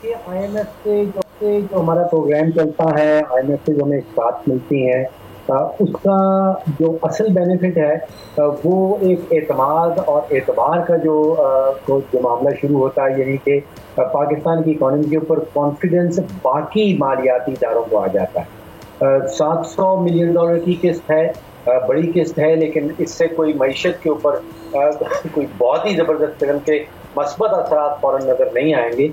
IMF से जो हमारा प्रोग्राम चलता है, IMF से जो हमें स्टार्ट मिलती हैं, उसका जो असल बेनिफिट है वो एक एतमाद और एतबार का जो मामला शुरू होता है, यानी कि पाकिस्तान की इकॉनमी के ऊपर कॉन्फिडेंस बाकी मालियाती इदारों को आ जाता है। 700 मिलियन डॉलर की किस्त है, बड़ी किस्त है, लेकिन इससे कोई मईशत के ऊपर कोई बहुत ही ज़बरदस्त किस्म के मस्बत असरात फ़ौरन नज़र नहीं आएंगे,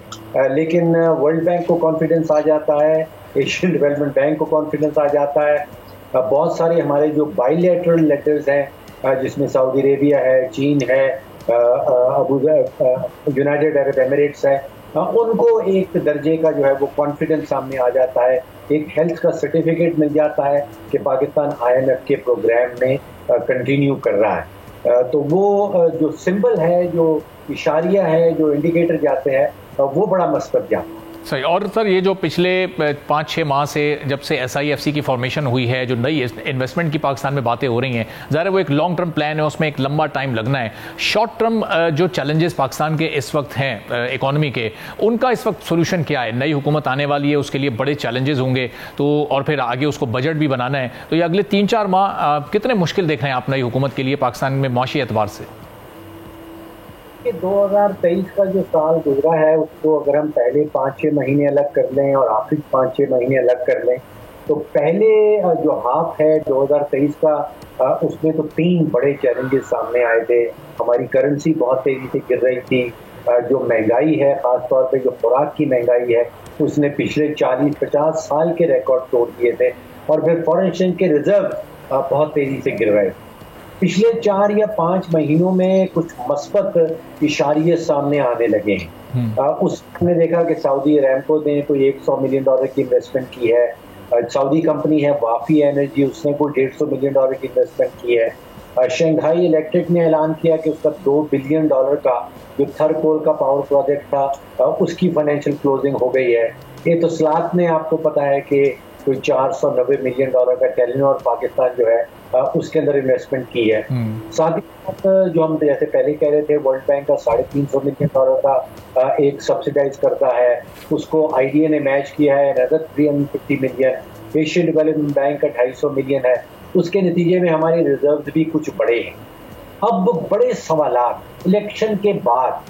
लेकिन वर्ल्ड बैंक को कॉन्फिडेंस आ जाता है, एशियन डेवलपमेंट बैंक को कॉन्फिडेंस आ जाता है। बहुत सारे हमारे जो बाइलेटरल लेटर्स हैं, जिसमें सऊदी अरेबिया है, चीन है, यूनाइटेड अरब एमिरेट्स है, उनको एक दर्जे का जो है वो कॉन्फिडेंस सामने आ जाता है। एक हेल्थ का सर्टिफिकेट मिल जाता है कि पाकिस्तान IMF के प्रोग्राम में कंटिन्यू कर रहा है। तो वो जो सिंबल है, जो इशारिया है, जो इंडिकेटर जाते हैं, वो बड़ा मस्बत जाता है। सही। और सर ये जो पिछले 5-6 माह से जब से SIFC की फॉर्मेशन हुई है, जो नई इन्वेस्टमेंट की पाकिस्तान में बातें हो रही हैं, ज़ाहिर है वो एक लॉन्ग टर्म प्लान है, उसमें एक लंबा टाइम लगना है। शॉर्ट टर्म जो चैलेंजेस पाकिस्तान के इस वक्त हैं इकोनॉमी के, उनका इस वक्त सोल्यूशन क्या है? नई हुकूमत आने वाली है, उसके लिए बड़े चैलेंजेस होंगे, तो और फिर आगे उसको बजट भी बनाना है, तो ये अगले 3-4 माह कितने मुश्किल देख रहे हैं आप नई हुकूमत के लिए पाकिस्तान में माशी एतबार से? 2023 का जो साल गुजरा है उसको अगर हम पहले 5-6 महीने अलग कर लें और आखिरी 5-6 महीने अलग कर लें, तो पहले जो हाफ है 2023 का, उसमें तो 3 बड़े चैलेंजेस सामने आए थे। हमारी करेंसी बहुत तेजी से गिर रही थी, जो महंगाई है, खासतौर पे जो खुराक की महंगाई है, उसने पिछले 40-50 साल के रिकॉर्ड तोड़ दिए थे, और फिर फॉरेन एक्सचेंज के रिजर्व बहुत तेजी से गिर रहे थे। पिछले 4 या 5 महीनों में कुछ मस्बत इशारे सामने आने लगे हैं। उसने देखा कि सऊदी अरामको ने कोई $100 मिलियन की इन्वेस्टमेंट की है। सऊदी कंपनी है वाफी एनर्जी, उसने कोई $150 मिलियन की इन्वेस्टमेंट की है। शंघाई इलेक्ट्रिक ने ऐलान किया कि उसका $2 बिलियन का जो थरकोल का पावर प्रोजेक्ट था, उसकी फाइनेंशियल क्लोजिंग हो गई है। ये तो स्लात ने आपको पता है कि कोई $490 मिलियन का टेलीनॉर पाकिस्तान जो है उसके अंदर इन्वेस्टमेंट की है। साथ ही साथ जो हम जैसे पहले कह रहे थे, वर्ल्ड बैंक का $350 मिलियन का एक सब्सिडाइज करता है, उसको IDA ने मैच किया है, another 350 million. Asian development bank का 250 मिलियन है। उसके नतीजे में हमारे रिजर्व भी कुछ बड़े हैं। अब बड़े सवालात इलेक्शन के बाद,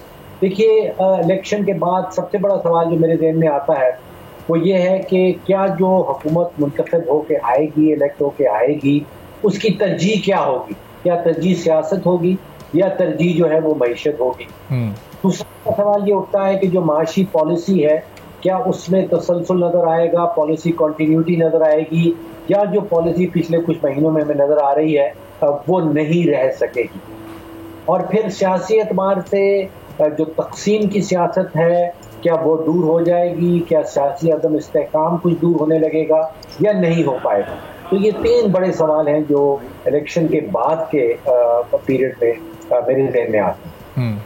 देखिए इलेक्शन के बाद सबसे बड़ा सवाल जो मेरे ज़हन में आता है वो ये है कि क्या जो हुकूमत मुंतखब होके आएगी, इलेक्ट होके आएगी, उसकी तरजीह क्या होगी? क्या तरजीह सियासत होगी या तरजीह जो है वो मईशत होगी? दूसरा सवाल ये उठता है कि जो माशी पॉलिसी है, क्या उसमें तसलसल नजर आएगा, पॉलिसी कंटिन्यूटी नजर आएगी, या जो पॉलिसी पिछले कुछ महीनों में हमें नजर आ रही है वो नहीं रह सकेगी? और फिर सियासी एतबार से जो तकसीम की सियासत है, क्या वो दूर हो जाएगी? क्या सियासी अदम इस्तेहकाम कुछ दूर होने लगेगा या नहीं हो पाएगा? तो ये 3 बड़े सवाल हैं जो इलेक्शन के बाद के पीरियड में मेरे ज़हन में आते हैं।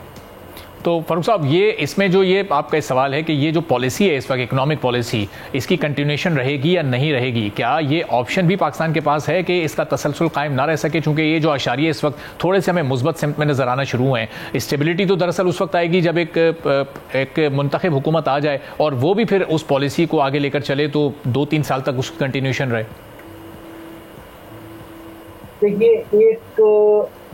तो फारूक साहब, ये इसमें जो ये आपका सवाल है कि ये जो पॉलिसी है इस वक्त, इकोनॉमिक पॉलिसी, इसकी कंटिन्यूएशन रहेगी या नहीं रहेगी? क्या ये ऑप्शन भी पाकिस्तान के पास है कि इसका तसलसल कायम ना रह सके? चूंकि ये जो अशारिये इस वक्त थोड़े से हमें मुस्बत सिमत में नजर आना शुरू हैं। स्टेबिलिटी तो दरअसल उस वक्त आएगी जब एक मुंतखब हुकूमत आ जाए और वो भी फिर उस पॉलिसी को आगे लेकर चले, तो 2-3 साल तक उसकी कंटिन्यूएशन रहे। देखिए, एक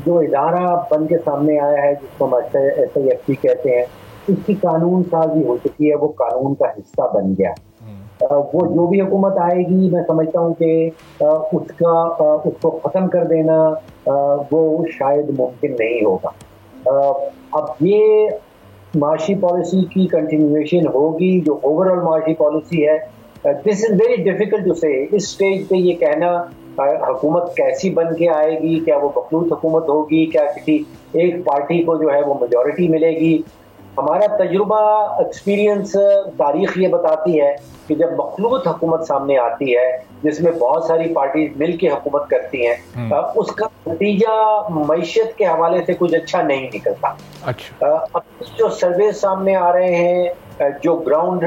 जो इदारा बन के सामने आया है जिसको हम SIFC कहते हैं, इसकी कानून साजी हो चुकी है, वो कानून का हिस्सा बन गया। वो जो भी हुकूमत आएगी, मैं समझता हूँ कि उसको ख़त्म कर देना वो शायद मुमकिन नहीं होगा। अब ये माशी पॉलिसी की कंटिन्यूएशन होगी, जो ओवरऑल माशी पॉलिसी है, this is very difficult to say. इस स्टेज पे ये कहना हुकूमत कैसी बन के आएगी, क्या वो मखलूत हुकूमत होगी, क्या किसी एक पार्टी को जो है वो मेजॉरिटी मिलेगी? हमारा तजुर्बा, एक्सपीरियंस, तारीख ये बताती है कि जब मखलूत हुकूमत सामने आती है जिसमें बहुत सारी पार्टी मिल के हुकूमत करती हैं, उसका नतीजा मईशत के हवाले से कुछ अच्छा नहीं निकलता। अच्छा। अब जो सर्वे सामने आ रहे हैं, जो ग्राउंड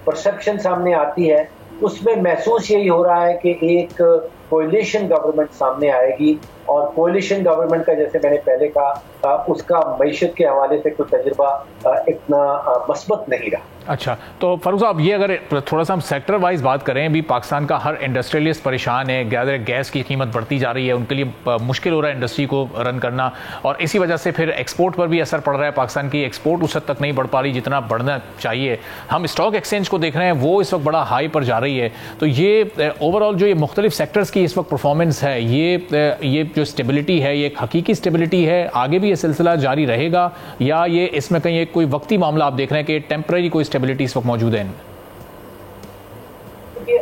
परसेप्शन सामने आती है, उसमें महसूस यही हो रहा है कि एक कोलिशन गवर्नमेंट सामने आएगी, और कोलिशन गवर्नमेंट का, जैसे मैंने पहले कहा, उसका मईशत के हवाले से कोई तजुर्बा इतना मस्बत नहीं रहा। अच्छा, तो फारूक साहब, ये अगर थोड़ा सा हम सेक्टर वाइज बात करें, अभी पाकिस्तान का हर इंडस्ट्रियलिस्ट परेशान है, गैस की कीमत बढ़ती जा रही है, उनके लिए मुश्किल हो रहा है इंडस्ट्री को रन करना, और इसी वजह से फिर एक्सपोर्ट पर भी असर पड़ रहा है। पाकिस्तान की एक्सपोर्ट उस हद तक नहीं बढ़ पा रही जितना बढ़ना चाहिए। हम स्टॉक एक्सचेंज को देख रहे हैं, वो इस वक्त बड़ा हाई पर जा रही है। तो ये ओवरऑल जो ये मुख्तलिफ सेक्टर्स की इस वक्त परफॉर्मेंस है, ये जो स्टेबिलिटी है, ये एक हकीकी स्टेबिलिटी है, आगे भी ये सिलसिला जारी रहेगा, या ये इसमें कहीं एक कोई वक्ती मामला आप देख रहे हैं कि टेम्परेरी कोई स्टेबिलिटी इस वक्त मौजूद है?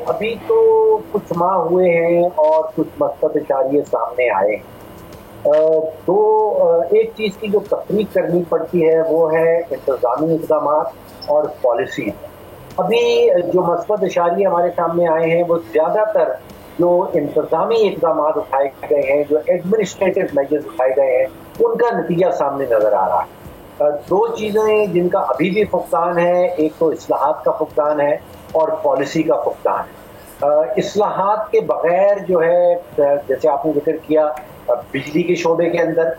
अभी तो कुछ माह हुए हैं और कुछ मस्बत इशारे सामने आए। तो एक चीज की जो तफरीक करनी पड़ती है वो है इंतजामी इक़दाम और पॉलिसी। अभी जो मस्बत इशारे हमारे सामने आए हैं वो ज्यादातर जो इंतजामी इक़दाम उठाए गए हैं, जो एडमिनिस्ट्रेटिव मेजर्स उठाए गए हैं, उनका नतीजा सामने नजर आ रहा है। दो चीज़ें जिनका अभी भी फुकदान है, एक तो इस्लाहात का फुकदान है और पॉलिसी का फुकदान है। इस्लाहात के बगैर जो है, जैसे आपने जिक्र किया बिजली के शोबे के अंदर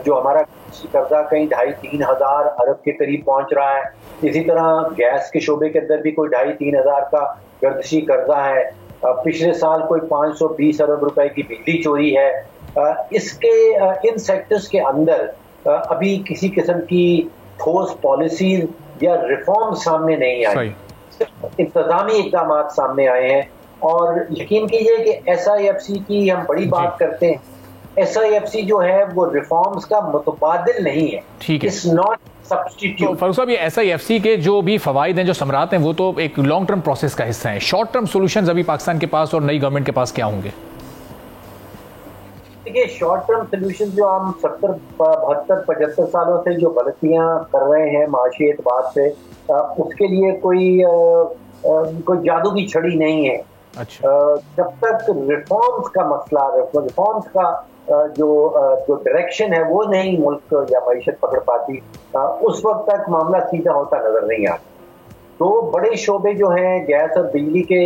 जो हमारा कर्जा कहीं 2,500-3 हज़ार अरब के करीब पहुंच रहा है, इसी तरह गैस के शोबे के अंदर भी कोई 2,500-3 हज़ार का गर्दिशी कर्जा है। पिछले साल कोई 520 अरब रुपए की बिजली चोरी है। इसके इन सेक्टर्स के अंदर अभी किसी किस्म की ठोस पॉलिसीज या रिफॉर्म सामने नहीं आई, इंतजामी इकदाम सामने आए हैं। और यकीन कीजिए कि SIFC की हम बड़ी बात करते हैं, SIFC जो है वो रिफॉर्म्स का मुतबादिल नहीं है, ठीक है, इट्स नॉट सब्स्टिट्यूट। तो फारूक साहब, ये SIFC के जो भी फवाइद हैं, जो समरात हैं, वो तो एक लॉन्ग टर्म प्रोसेस का हिस्सा है। शॉर्ट टर्म सोल्यूशंस अभी पाकिस्तान के पास और नई गवर्नमेंट के पास क्या होंगे? देखिए, शॉर्ट टर्म सोल्यूशन जो हम 70, 72, 75 सालों से जो गलतियां कर रहे हैं माशी एतबार से, उसके लिए कोई जादू की छड़ी नहीं है। अच्छा। जब तक रिफॉर्म्स का मसला, रिफॉर्म्स का जो डायरेक्शन है वो नहीं मुल्क या मईशत पकड़ पाती, उस वक्त तक मामला सीधा होता नजर नहीं आता। दो बड़े शोबे जो हैं गैस और बिजली के,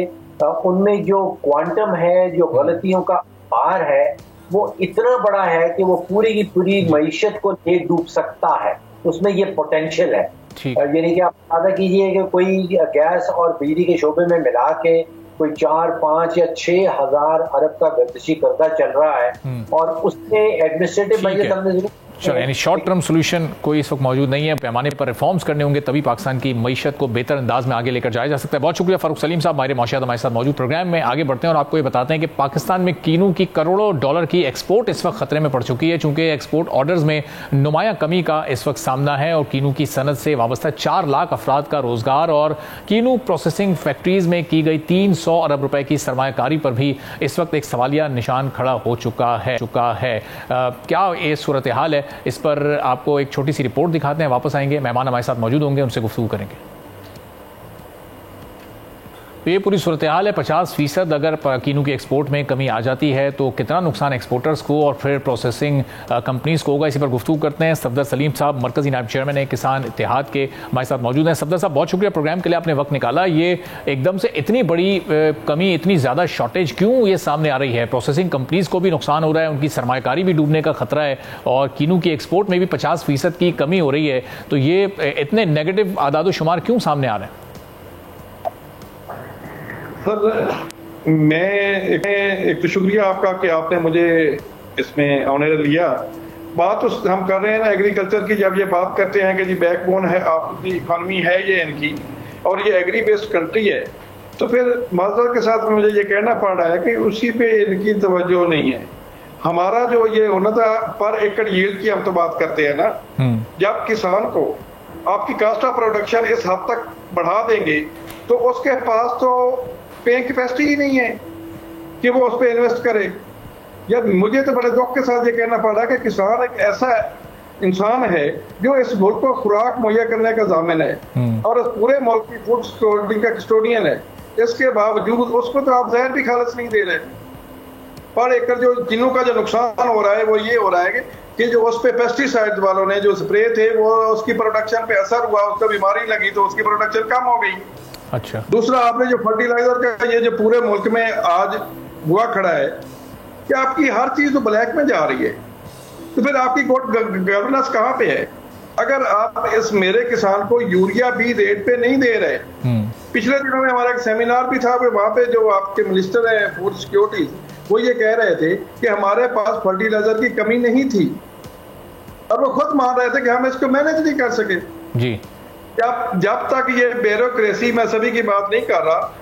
उनमें जो क्वांटम है, जो गलतियों का पार है, वो इतना बड़ा है कि वो पूरी की पूरी मईशत को ले डूब सकता है। उसमें ये पोटेंशियल है। यानी कि आप अंदाजा कीजिए कि कोई गैस और बिजली के शोबे में मिला के कोई 4, 5 या 6 हज़ार अरब का गर्दिशी कर्जा चल रहा है और उससे एडमिनिस्ट्रेटिव बजट हमने चलो, यानी शॉर्ट टर्म सोल्यूशन कोई इस वक्त मौजूद नहीं है। पैमाने पर रिफॉर्म्स करने होंगे, तभी पाकिस्तान की मईशत को बेहतर अंदाज में आगे लेकर जाया जा सकता है। बहुत शुक्रिया फारूक सलीम साहब, हमारे मौशियात हमारे साथ मौजूद। प्रोग्राम में आगे बढ़ते हैं और आपको ये बताते हैं कि पाकिस्तान में कीनू की करोड़ों डॉलर की एक्सपोर्ट इस वक्त खतरे में पड़ चुकी है, चूंकि एक्सपोर्ट ऑर्डर्स में नुमाया कमी का इस वक्त सामना है और कीनू की सनत से वाबस्ता 4 लाख अफराद का रोजगार और कीनू प्रोसेसिंग फैक्ट्रीज में की गई 300 अरब रुपए की सरमायाकारी पर भी इस वक्त एक सवालिया निशान खड़ा हो चुका है। क्या ये सूरत हाल है, इस पर आपको एक छोटी सी रिपोर्ट दिखाते हैं, वापस आएंगे, मेहमान हमारे साथ मौजूद होंगे, उनसे गुफ्तगू करेंगे। तो ये पूरी सूरत हाल है। 50% अगर कीनू की एक्सपोर्ट में कमी आ जाती है तो कितना नुकसान एक्सपोर्टर्स को और फिर प्रोसेसिंग कंपनीज को होगा, इसी पर गुफ्तगू करते हैं। सफदर सलीम साहब, मरकजी नायब चेयरमैन है किसान इत्तेहाद के, हमारे साथ मौजूद हैं। सफदर साहब, बहुत शुक्रिया प्रोग्राम के लिए, आपने वक्त निकाला। ये एकदम से इतनी बड़ी कमी, इतनी ज़्यादा शॉर्टेज क्यों ये सामने आ रही है? प्रोसेसिंग कंपनीज को भी नुकसान हो रहा है, उनकी सरमायाकारी भी डूबने का खतरा है और कीनू की एक्सपोर्ट में भी 50% की कमी हो रही है, तो ये इतने नेगेटिव आदादोशुमार क्यों सामने आ रहे हैं? सर, मैं एक तो शुक्रिया आपका कि आपने मुझे इसमें ऑनर लिया। बात तो हम कर रहे हैं ना एग्रीकल्चर की, जब ये बात करते हैं कि जी बैकबोन है आपकी इकॉनमी है ये इनकी और ये एग्री बेस्ड कंट्री है, तो फिर माजरत के साथ मुझे ये कहना पड़ रहा है कि उसी पे इनकी तवज्जो नहीं है। हमारा जो ये होना था पर एकड़ यील्ड की हम तो बात करते हैं ना, जब किसान को आपकी कास्ट ऑफ प्रोडक्शन इस हद तक बढ़ा देंगे तो उसके पास तो पेइंग कैपेसिटी ही नहीं है कि वो उस पर इन्वेस्ट करे। या मुझे तो बड़े दुख के साथ ये कहना पड़ रहा है कि किसान एक ऐसा इंसान है जो इस मुल्क को खुराक मुहैया करने का जामिन है और इस पूरे मुल्क की फूड सिक्योरिटी का कस्टोडियन है। इसके बावजूद उसको तो आप जहर भी खालस नहीं दे रहे। पर एकड़ जो कीनू का जो नुकसान हो रहा है वो ये हो रहा है कि जो उस पर पेस्टिसाइड वालों ने जो स्प्रे थे वो उसकी प्रोडक्शन पे असर हुआ, उसको बीमारी लगी तो उसकी प्रोडक्शन कम हो गई। अच्छा, दूसरा आपने जो फर्टिलाइजर का ये जो पूरे मुल्क में आज हुआ खड़ा है कि आपकी हर चीज तो ब्लैक में जा रही है, तो फिर आपकी गवर्नेंस कहाँ पे है? अगर आप इस मेरे किसान को यूरिया भी रेट पे नहीं दे रहे, पिछले दिनों में हमारा एक सेमिनार भी था, वहां पे जो आपके मिनिस्टर है फूड सिक्योरिटी, वो ये कह रहे थे कि हमारे पास फर्टिलाइजर की कमी नहीं थी और वो खुद मान रहे थे कि हम इसको मैनेज नहीं कर सके जी। जब तक ये ब्यूरोक्रेसी, मैं सभी की बात नहीं कर रहा,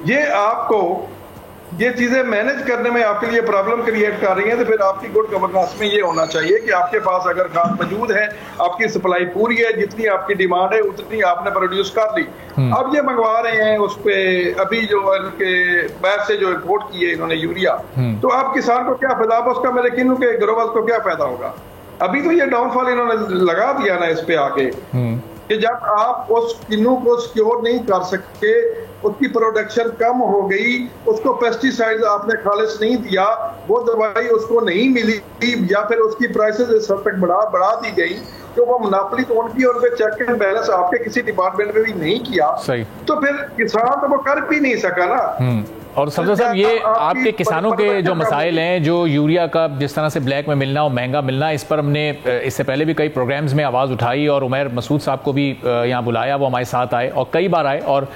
ये आपको ये चीजें मैनेज करने में आपके लिए प्रॉब्लम क्रिएट कर रही हैं, तो फिर आपकी गुड गवर्नेंस में ये होना चाहिए कि आपके पास अगर खाद मौजूद है, आपकी सप्लाई पूरी है, जितनी आपकी डिमांड है उतनी आपने प्रोड्यूस कर ली। अब ये मंगवा रहे हैं उस पे अभी जो इनके बाहर से जो इम्पोर्ट किए इन्होंने यूरिया, तो आप किसान को क्या फायदा, उसका मेरे कीनू के ग्रोवर्स को क्या फायदा होगा? अभी तो ये डाउनफॉल इन्होंने लगा दिया ना इस पे आके कि जब आप उस कीनू को सिक्योर नहीं कर सके, उसकी प्रोडक्शन कम हो गई, उसको पेस्टिसाइड आपने खालिश नहीं दिया, वो दवाई उसको नहीं मिली या फिर उसकी प्राइसेस इस हद तक बढ़ा दी गई कि वो मोनोपोली तो उनकी और वे चेक एंड बैलेंस आपके किसी डिपार्टमेंट में भी नहीं किया, तो फिर किसान तो वो कर भी नहीं सका ना। और सफदर साहब, ये आपके किसानों के जो मसाइल हैं, जो यूरिया का जिस तरह से ब्लैक में मिलना और महंगा मिलना, इस पर हमने इससे पहले भी कई प्रोग्राम्स में आवाज़ उठाई और उमैर मसूद साहब को भी यहाँ बुलाया, वो हमारे साथ आए और कई बार आए और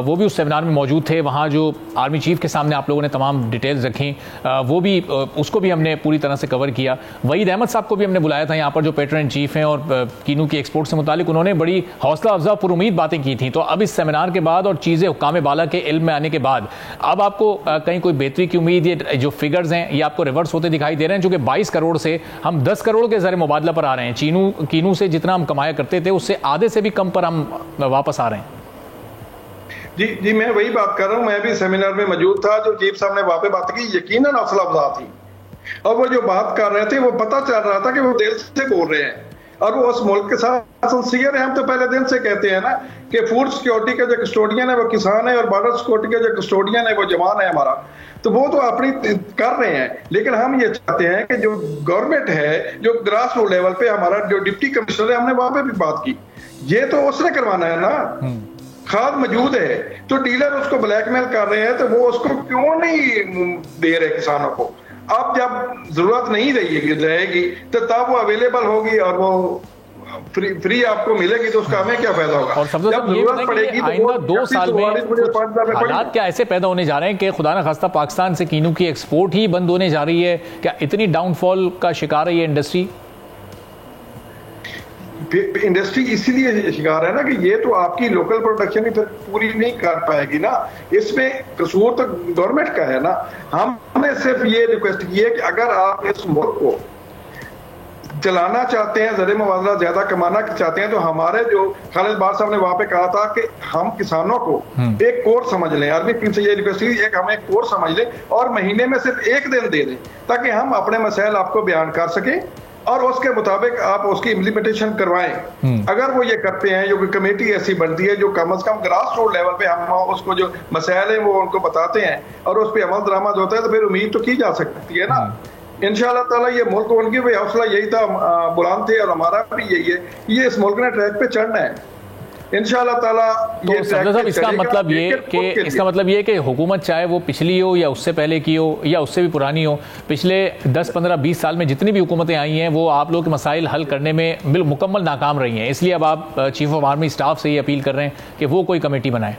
वो भी उस सेमिनार में मौजूद थे। वहाँ जो आर्मी चीफ के सामने आप लोगों ने तमाम डिटेल्स रखी, वो भी उसको भी हमने पूरी तरह से कवर किया। वहीद अहमद साहब को भी हमने बुलाया था यहाँ पर, जो पेट्रो इन चीफ हैं और कीनू की एक्सपोर्ट से मुतालिक उन्होंने बड़ी हौसला अफजा पर उम्मीद बातें की थी। तो अब इस सेमिनार के बाद और चीज़ें हुक्काम बाला के इल्म में आने के बाद अब आपको कहीं कोई बेहतरी की उम्मीद? ये जो फिगर्स हैं ये आपको रिवर्स होते दिखाई दे रहे हैं, जो कि 22 करोड़ से हम 10 करोड़ के ज़र मुबादला पर आ रहे हैं। कीनू से जितना हम कमाया करते थे उससे आधे से भी कम पर हम वापस आ रहे हैं। जी, मैं वही बात कर रहा हूं। मैं भी सेमिनार में मौजूद था, जो चीफ साहब ने वहां पे बात की, यकीनन हौसला अफजा थी। और वो जो बात कर रहे थे वो पता चल रहा था कि वो दिल से बोल रहे हैं और वो उस मुल्क के साथ सिंसियर है। हम तो पहले दिन से कहते हैं ना कि फूड सिक्योरिटी का जो कस्टोडियन है वो किसान है और बॉर्डर सिक्योरिटी का जो कस्टोडियन है वो जवान है हमारा। तो वो तो अपनी कर रहे हैं, लेकिन हम ये चाहते हैं कि जो गवर्नमेंट है, जो ग्रास रूट लेवल पे हमारा जो डिप्टी कमिश्नर है, हमने वहां पे भी बात की, ये तो उसने करवाना है ना। खाद मौजूद है तो डीलर उसको ब्लैकमेल कर रहे हैं, तो वो उसको क्यों नहीं दे रहे किसानों को? अब जब जरूरत नहीं रहेगी तो तब वो अवेलेबल होगी और वो फ्री आपको मिलेगी, तो उसका हमें क्या फायदा होगा? और जब जरूरत पड़ेगी आइंदा 2 साल में हालात क्या ऐसे पैदा होने जा रहे हैं कि खुदा न खास्ता पाकिस्तान से कीनू की एक्सपोर्ट ही बंद होने जा रही है? क्या इतनी डाउनफॉल का शिकार है ये इंडस्ट्री? इंडस्ट्री इसीलिए शिकार है ना कि ये तो आपकी लोकल प्रोडक्शन ही फिर पूरी नहीं कर पाएगी ना। इसमें कसूर तो गवर्नमेंट का है ना। हमने सिर्फ ये रिक्वेस्ट की है कि अगर आप इस मुल्क को चलाना चाहते हैं, ज़र मुबादला ज्यादा कमाना चाहते हैं, तो हमारे जो खालिद बार साहब ने वहां पे कहा था कि हम किसानों को एक कोर्स समझ लें। आर्मी चीफ से ये रिक्वेस्ट की, एक हम एक कोर्स समझ लें और महीने में सिर्फ 1 दिन दे दें ताकि हम अपने मसाइल आपको बयान कर सकें और उसके मुताबिक आप उसकी इम्प्लीमेंटेशन करवाएं। अगर वो ये करते हैं, जो कमेटी ऐसी बनती है जो कम से कम ग्रास रूट लेवल पे हम उसको जो मसाइल है वो उनको बताते हैं और उस पर अमल दरामद होता है, तो फिर उम्मीद तो की जा सकती है ना। इंशाअल्लाह ताला ये मुल्क, उनकी भी हौसला यही था, बुलंद थे, और हमारा भी यही है, ये इस मुल्क ने ट्रैक पे चढ़ना है इंशाअल्लाह ताला। तो साहब इसका मतलब ये कि हुकूमत चाहे वो पिछली हो या उससे पहले की हो या उससे भी पुरानी हो, पिछले 10, 15, 20 साल में जितनी भी हुकूमतें आई हैं वो आप लोग के मसाइल हल करने में मुकम्मल नाकाम रही हैं। इसलिए अब आप चीफ ऑफ आर्मी स्टाफ से ये अपील कर रहे हैं कि वो कोई कमेटी बनाए।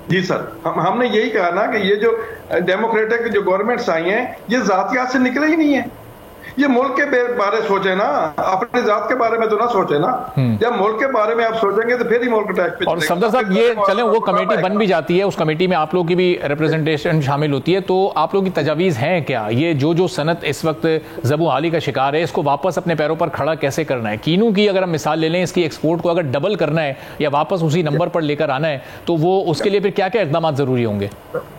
जी सर, हमने यही कहा ना कि ये जो डेमोक्रेटिक जो गवर्नमेंट्स आई हैं ये जातियात से निकले ही नहीं है। ये मुल्क के बारे सोचे ना, अपने जात के बारे में तो ना सोचे ना। जब मुल्क के बारे में आप सोचेंगे तो फिर ही मुल्क टैक्स पे। और सफदर साहब ये चलें, वो कमेटी बन भी जाती है, उस कमेटी में आप लोग की भी रिप्रेजेंटेशन शामिल होती है, तो आप लोग की तजावीज़ हैं क्या? ये जो सनत इस वक्त ज़बू हाली का शिकार है, इसको वापस अपने पैरों पर खड़ा कैसे करना है? कीनू की अगर हम मिसाल ले लें, इसकी एक्सपोर्ट को अगर डबल करना है या वापस उसी नंबर पर लेकर आना है, तो वो उसके लिए फिर क्या क्या इकदाम जरूरी होंगे?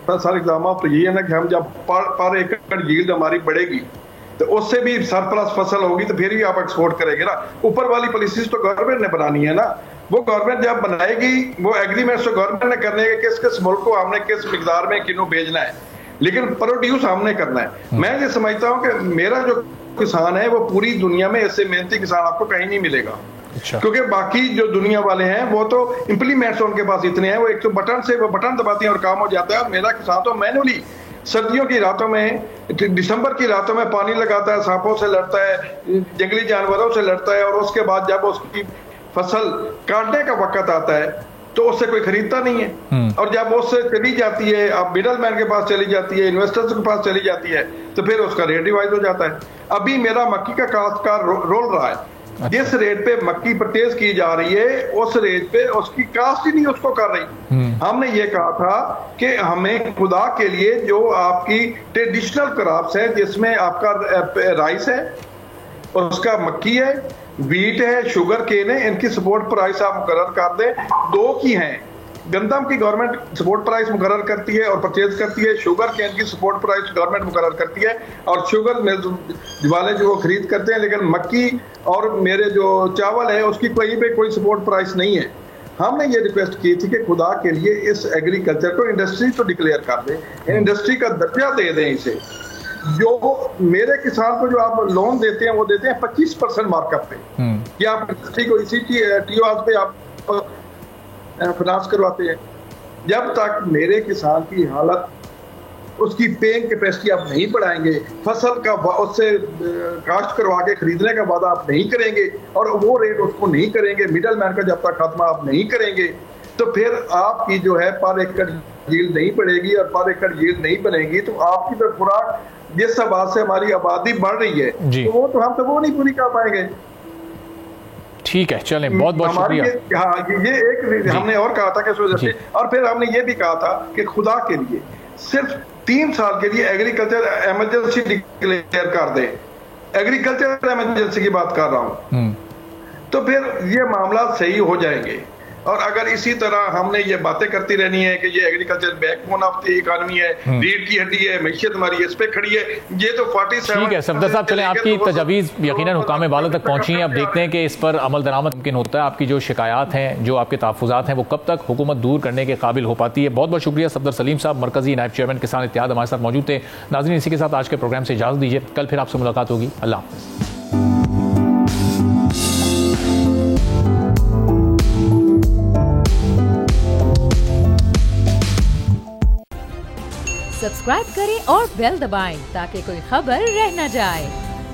सारे इकदाम तो यही है ना कि हम जब पर एकड़ यील्ड हमारी बढ़ेगी तो उससे भी सरप्लस फसल होगी, तो फिर ही आप एक्सपोर्ट करेंगे ना। ऊपर वाली पॉलिसीज तो गवर्नमेंट ने बनानी है ना। वो गवर्नमेंट जब बनाएगी, वो एग्रीमेंट्स तो गवर्नमेंट ने करने के किस किस मुल्क को हमने किस मिकदार में किन्नू भेजना है, लेकिन प्रोड्यूस हमने करना है। मैं ये समझता हूँ कि मेरा जो किसान है वो पूरी दुनिया में इससे मेहनती किसान आपको कहीं नहीं मिलेगा। क्योंकि बाकी जो दुनिया वाले हैं वो तो इंप्लीमेंट्स उनके पास इतने हैं, वो एक तो बटन से वो बटन दबाते हैं और काम हो जाता है। मेरा किसान तो मैनुअली सर्दियों की रातों में, दिसंबर की रातों में पानी लगाता है, सांपों से लड़ता है, जंगली जानवरों से लड़ता है, और उसके बाद जब उसकी फसल काटने का वक्त आता है तो उससे कोई खरीदता नहीं है। और जब उससे चली जाती है, अब मिडल मैन के पास चली जाती है, इन्वेस्टर्स के पास चली जाती है, तो फिर उसका रेट रिवाइज हो जाता है। अभी मेरा मक्की का काश्तकार रोल रहा है, जिस रेट पे मक्की परचेज की जा रही है उस रेट पे उसकी कास्ट ही नहीं उसको कर रही। हमने ये कहा था कि हमें खुदा के लिए जो आपकी ट्रेडिशनल क्रॉप्स है, जिसमें आपका राइस है, उसका मक्की है, वीट है, शुगर केन है, इनकी सपोर्ट प्राइस आप मुकर्रर कर दें। 2 की हैं, गंदम की गवर्नमेंट सपोर्ट प्राइस मुकर्रर करती है और परचेज करती है, शुगर केन की सपोर्ट प्राइस गवर्नमेंट मुकर्रर करती है और शुगर मिल वाले जो वो खरीद करते हैं। लेकिन मक्की और मेरे जो चावल है उसकी कहीं पे कोई सपोर्ट प्राइस नहीं है। हमने ये रिक्वेस्ट की थी कि खुदा के लिए इस एग्रीकल्चर को इंडस्ट्री तो डिक्लेयर कर दें, इंडस्ट्री का दर्जा दे दें इसे, जो मेरे किसान को जो आप लोन देते हैं वो देते हैं 25% मार्कअप पे, कि आप इंडस्ट्री को इसी टीओआर पे आप फाइनेंस करवाते हैं। जब तक मेरे किसान की हालत, उसकी पेइंग कैपेसिटी आप नहीं बढ़ाएंगे, फसल का उससे काश्त करवा के खरीदने का वादा आप नहीं करेंगे और वो रेट उसको नहीं करेंगे, मिडल मैन का जब तक खात्मा आप नहीं करेंगे, तो फिर आपकी जो है पर एकड़ यील्ड नहीं बढ़ेगी, और पर एकड़ यील्ड नहीं बनेगी तो आपकी तो खुराक जिस हिसाब से हमारी आबादी बढ़ रही है तो वो तो हम तो वो नहीं पूरी कर पाएंगे। ठीक है, चलें, बहुत बहुत शुक्रिया। ये एक हमने और कहा था कि इस वजह से, और फिर हमने ये भी कहा था कि खुदा के लिए सिर्फ 3 साल के लिए एग्रीकल्चर इमरजेंसी डिक्लेयर कर दें, एग्रीकल्चर इमरजेंसी की बात कर रहा हूं, तो फिर ये मामला सही हो जाएंगे। और अगर इसी तरह हमने ये बातें करती रहनी है कि ये agriculture backbone of the economy है, रीढ़ की हड्डी है, मैशियत हमारी इस पे खड़ी है, ये तो 47। ठीक है सफदर साहब, चलें, आपकी तजावीज़ यकीनन हुकाम बाला तक पहुंची हैं। अब देखते हैं कि इस पर अमल दरामद मुमकिन होता है। आपकी जो शिकायत हैं, जो आपके तहफ़्फ़ुज़ात हैं, वो कब तक हुकूमत दूर करने के काबिल हो पाती है। बहुत बहुत शुक्रिया सफदर सलीम साहब, मरकजी नायब चेयरमैन किसान इत्तेहाद, हमारे साथ मौजूद थे। नाज़रीन, इसी के साथ आज के प्रोग्राम से इजाज़त दीजिए, कल फिर आपसे मुलाकात होगी। अल्लाह हाफ़िज़। सब्सक्राइब करें और बेल दबाएं ताकि कोई खबर रह न जाए।